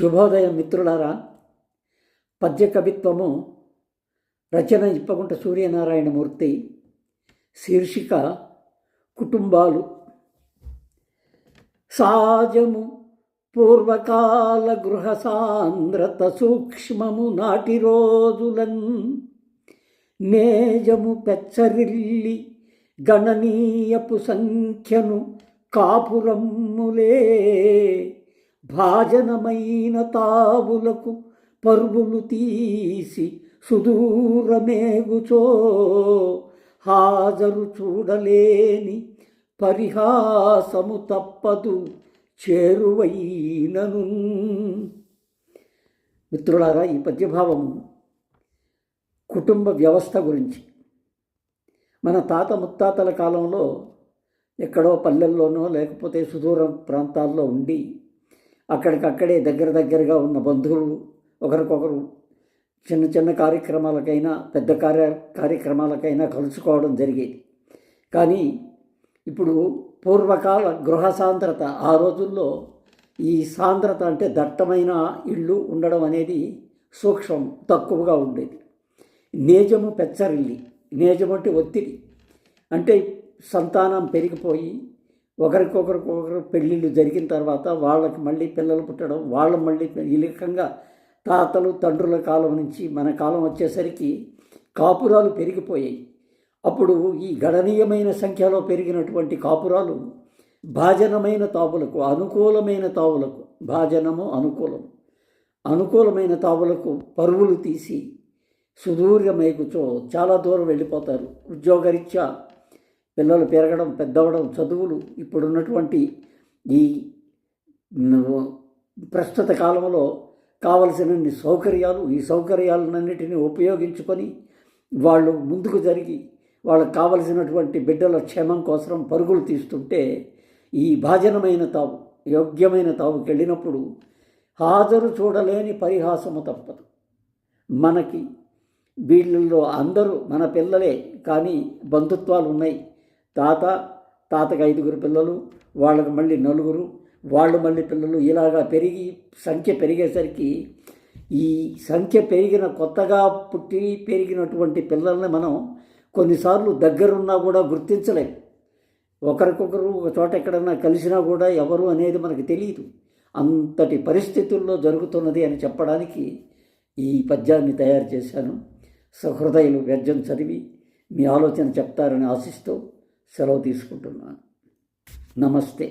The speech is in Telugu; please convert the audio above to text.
శుభోదయం మిత్రులారా. పద్య కవిత్వము రచన ఇప్పగుంట సూర్యనారాయణమూర్తి. శీర్షిక కుటుంబాలు. సాజము పూర్వకాల గృహ సాంద్రత సూక్ష్మము నాటి రోజులన్ నేజము పెచ్చరిల్లి గణనీయపు సంఖ్యను కాపురమ్ములే భాజనమైన తావులకు పరుగులు తీసి సుదూరమేగుచో హాజరు చూడలేని పరిహాసము తప్పదు చేరువైనను. మిత్రులారా, ఈ పద్యభావము కుటుంబ వ్యవస్థ గురించి. మన తాత ముత్తాతల కాలంలో ఎక్కడో పల్లెల్లోనో లేకపోతే సుదూర ప్రాంతాల్లో ఉండి అక్కడికక్కడే దగ్గరగా ఉన్న బంధువులు ఒకరికొకరు చిన్న చిన్న కార్యక్రమాలకైనా పెద్ద కార్యక్రమాలకైనా కలుసుకోవడం జరిగేది. కానీ ఇప్పుడు పూర్వకాల గృహ సాంద్రత, ఆ రోజుల్లో ఈ సాంద్రత అంటే దట్టమైన ఇళ్ళు ఉండడం అనేది సూక్ష్మం, తక్కువగా ఉండేది. నేజము పెచ్చరిల్లి, నేజం అంటే ఒత్తిడి, అంటే సంతానం పెరిగిపోయి ఒకరికొకరు పెళ్ళిళ్ళు జరిగిన తర్వాత వాళ్ళకి మళ్ళీ పిల్లలు పుట్టడం, వాళ్ళ మళ్ళీ ఈ రకంగా తాతలు తండ్రుల కాలం నుంచి మన కాలం వచ్చేసరికి కాపురాలు పెరిగిపోయాయి. అప్పుడు ఈ గణనీయమైన సంఖ్యలో పెరిగినటువంటి కాపురాలు భాజనమైన తావులకు, అనుకూలమైన తావులకు, భాజనము అనుకూలమైన తావులకు పరుగులు తీసి సుదూరమేగుచో చాలా దూరం వెళ్ళిపోతారు. ఉద్యోగరీత్యా పిల్లలు పెరగడం, పెద్దవడం, చదువులు, ఇప్పుడున్నటువంటి ఈ ప్రస్తుత కాలంలో కావలసినన్ని సౌకర్యాలు, ఈ సౌకర్యాలన్నిటినీ ఉపయోగించుకొని వాళ్ళు ముందుకు జరిగి వాళ్ళకు కావలసినటువంటి బిడ్డల క్షేమం కోసం పరుగులు తీస్తుంటే ఈ భాజనమైన తావు, యోగ్యమైన తావుకి వెళ్ళినప్పుడు హాజరు చూడలేని పరిహాసము తప్పదు. మనకి వీళ్ళల్లో అందరూ మన పిల్లలే, కానీ బంధుత్వాలు ఉన్నాయి. తాతకి 5 పిల్లలు, వాళ్ళకు మళ్ళీ 4, వాళ్ళు మళ్ళీ పిల్లలు, ఇలాగా పెరిగి సంఖ్య పెరిగేసరికి ఈ సంఖ్య కొత్తగా పుట్టి పెరిగినటువంటి పిల్లల్ని మనం కొన్నిసార్లు దగ్గరున్నా కూడా గుర్తించలేం. ఒకరికొకరు ఒక చోట ఎక్కడన్నా కలిసినా కూడా ఎవరు అనేది మనకు తెలియదు. అంతటి పరిస్థితుల్లో జరుగుతున్నది అని చెప్పడానికి ఈ పద్యాన్ని తయారు చేశాను. సహృదయులు వ్యర్థం చదివి మీ ఆలోచన చెప్తారని ఆశిస్తూ సెలవు తీసుకుంటున్నాను. నమస్తే.